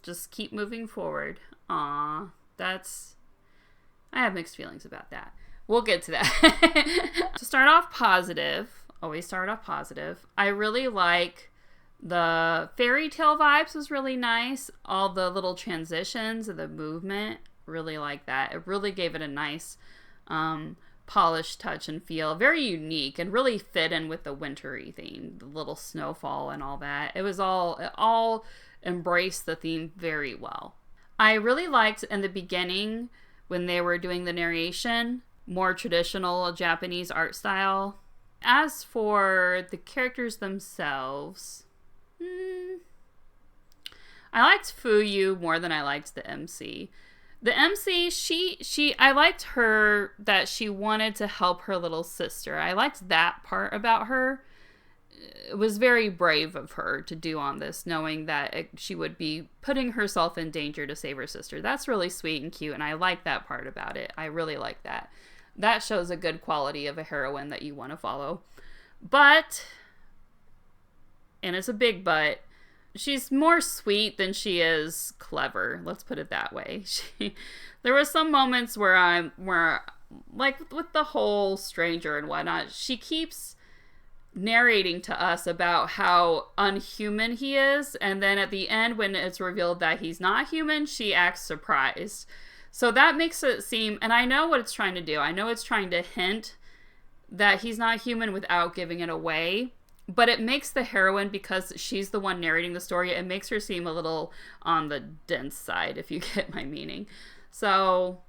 just keep moving forward. Aw, that's... I have mixed feelings about that. We'll get to that. To start off positive, always start off positive. I really like the fairy tale vibes was really nice. All the little transitions of the movement, really like that. It really gave it a nice polished touch and feel. Very unique and really fit in with the wintry theme. The little snowfall and all that. It all embraced the theme very well. I really liked in the beginning when they were doing the narration, more traditional Japanese art style. As for the characters themselves, I liked Fuyu more than I liked the MC. The MC, I liked her that she wanted to help her little sister. I liked that part about her. It was very brave of her to do on this, knowing that she would be putting herself in danger to save her sister. That's really sweet and cute, and I like that part about it. I really like that. That shows a good quality of a heroine that you want to follow. But, and it's a big but, she's more sweet than she is clever. Let's put it that way. There were some moments where like with the whole stranger and whatnot, she keeps narrating to us about how unhuman he is, and then at the end when it's revealed that he's not human, she acts surprised. So that makes it seem, and I know what it's trying to do. I know it's trying to hint that he's not human without giving it away. But it makes the heroine, because she's the one narrating the story, it makes her seem a little on the dense side, if you get my meaning. So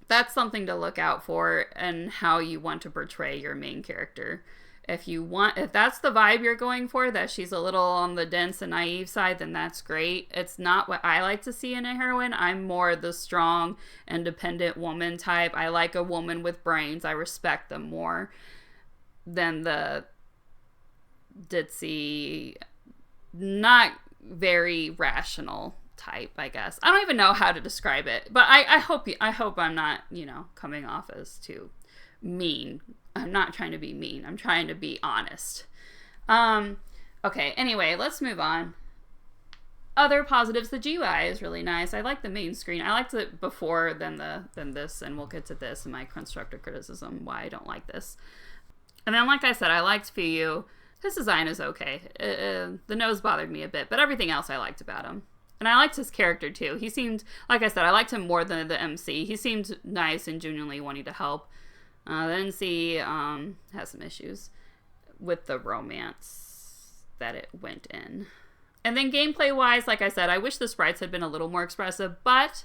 that's something to look out for and how you want to portray your main character. If that's the vibe you're going for, that she's a little on the dense and naive side, then that's great. It's not what I like to see in a heroine. I'm more the strong, independent woman type. I like a woman with brains. I respect them more than the ditzy, not very rational type, I guess. I don't even know how to describe it, but I hope I'm not, coming off as too mean. I'm not trying to be mean. I'm trying to be honest. Okay, anyway, let's move on. Other positives, the GUI is really nice. I like the main screen. I liked it before than this, and we'll get to this in my constructive criticism why I don't like this. And then, like I said, I liked Fuyu. His design is okay. The nose bothered me a bit, but everything else I liked about him. And I liked his character, too. He seemed, like I said, I liked him more than the MC. He seemed nice and genuinely wanting to help. The NC has some issues with the romance that it went in. And then gameplay-wise, like I said, I wish the sprites had been a little more expressive, but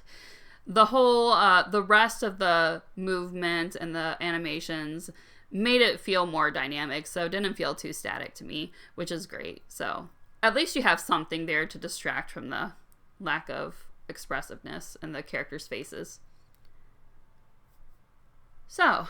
the whole, the rest of the movement and the animations made it feel more dynamic, so it didn't feel too static to me, which is great. So at least you have something there to distract from the lack of expressiveness in the characters' faces. So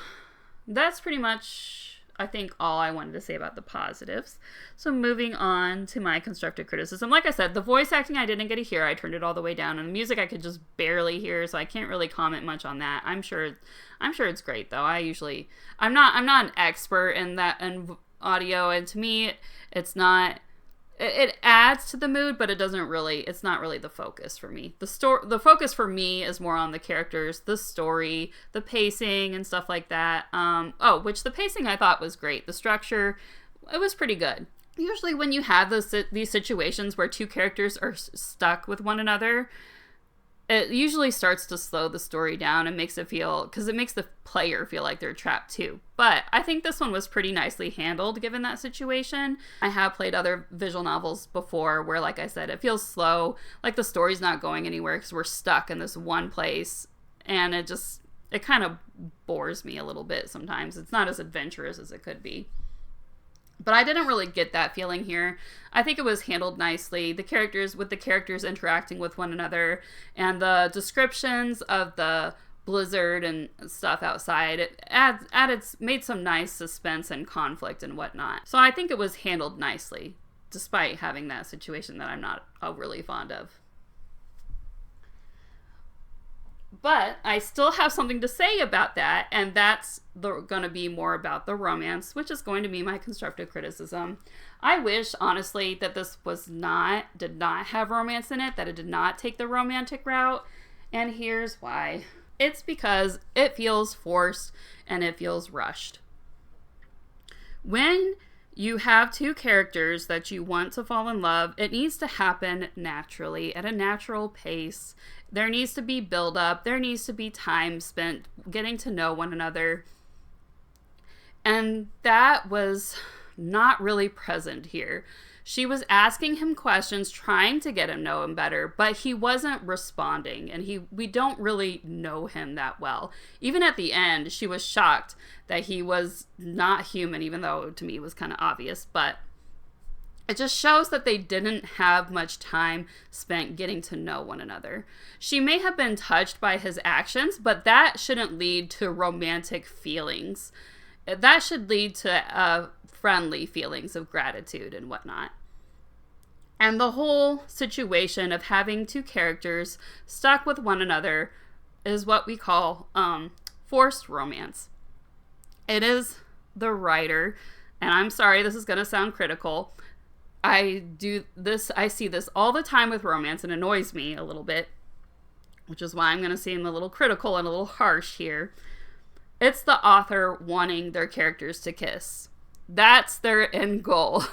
that's pretty much, I think, all I wanted to say about the positives. So moving on to my constructive criticism. Like I said, the voice acting I didn't get to hear. I turned it all the way down, and the music I could just barely hear, so I can't really comment much on that. I'm sure it's great though. I'm not an expert in audio, and to me it's not it adds to the mood, but it's not really the focus for me. The focus for me is more on the characters, the story, the pacing and stuff like that. Which the pacing I thought was great. The structure, it was pretty good. Usually when you have these situations where two characters are stuck with one another, it usually starts to slow the story down and makes it makes the player feel like they're trapped too. But I think this one was pretty nicely handled given that situation. I have played other visual novels before where, like I said, it feels slow, like the story's not going anywhere because we're stuck in this one place, and it kind of bores me a little bit sometimes. It's not as adventurous as it could be. But I didn't really get that feeling here. I think it was handled nicely. The characters interacting with one another, and the descriptions of the blizzard and stuff outside, it made some nice suspense and conflict and whatnot. So I think it was handled nicely, despite having that situation that I'm not overly fond of. But I still have something to say about that, and that's going to be more about the romance, which is going to be my constructive criticism. I wish, honestly, that this did not have romance in it, that it did not take the romantic route, and here's why. It's because it feels forced and it feels rushed. When you have two characters that you want to fall in love, it needs to happen naturally, at a natural pace. There needs to be build up. There needs to be time spent getting to know one another. And that was not really present here. She was asking him questions, trying to get him know him better, but he wasn't responding, and we don't really know him that well. Even at the end, she was shocked that he was not human, even though to me it was kind of obvious, but it just shows that they didn't have much time spent getting to know one another. She may have been touched by his actions, but that shouldn't lead to romantic feelings. That should lead to friendly feelings of gratitude and whatnot. And the whole situation of having two characters stuck with one another is what we call forced romance. It is the writer, and I'm sorry, this is going to sound critical. I see this all the time with romance, and it annoys me a little bit, which is why I'm going to seem a little critical and a little harsh here. It's the author wanting their characters to kiss. That's their end goal.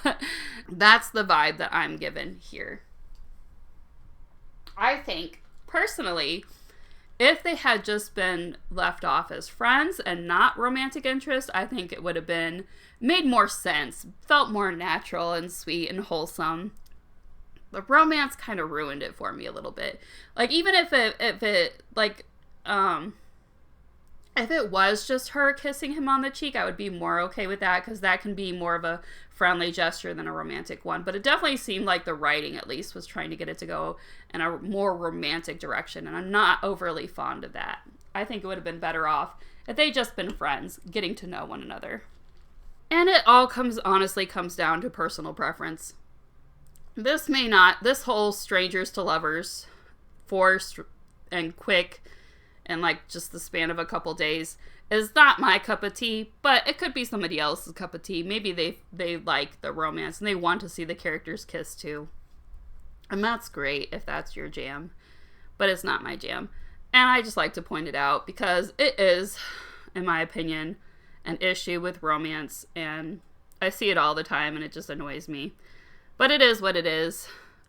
That's the vibe that I'm given here. I think, personally, if they had just been left off as friends and not romantic interest, I think it would have been made more sense, felt more natural and sweet and wholesome. The romance kind of ruined it for me a little bit. Like, even if it was just her kissing him on the cheek, I would be more okay with that, because that can be more of a friendly gesture than a romantic one. But it definitely seemed like the writing, at least, was trying to get it to go in a more romantic direction, and I'm not overly fond of that. I think it would have been better off if they'd just been friends, getting to know one another. And it all honestly comes down to personal preference. This whole strangers to lovers, forced and quick, and like just the span of a couple days, is not my cup of tea, but it could be somebody else's cup of tea. Maybe they like the romance and they want to see the characters kiss too. And that's great if that's your jam, but it's not my jam. And I just like to point it out because it is, in my opinion, an issue with romance, and I see it all the time and it just annoys me. But it is what it is.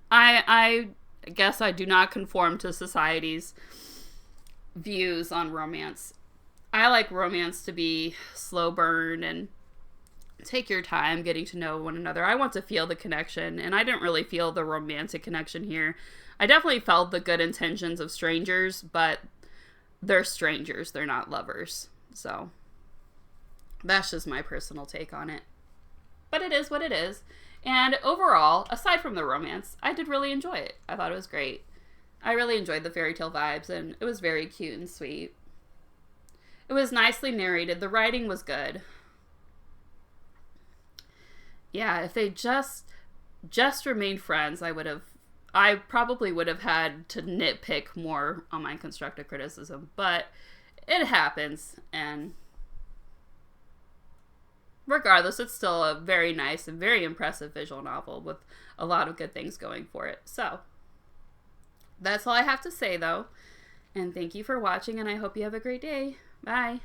I guess I do not conform to society's views on romance. I like romance to be slow burn and take your time getting to know one another. I want to feel the connection, and I didn't really feel the romantic connection here. I definitely felt the good intentions of strangers, but they're strangers, they're not lovers. So that's just my personal take on it. But it is what it is. And overall, aside from the romance, I did really enjoy it. I thought it was great. I really enjoyed the fairy tale vibes, and it was very cute and sweet. It was nicely narrated. The writing was good. Yeah, if they just remained friends, I probably would have had to nitpick more on my constructive criticism, but it happens, and regardless, it's still a very nice and very impressive visual novel with a lot of good things going for it. So, that's all I have to say, though. And thank you for watching, and I hope you have a great day. Bye.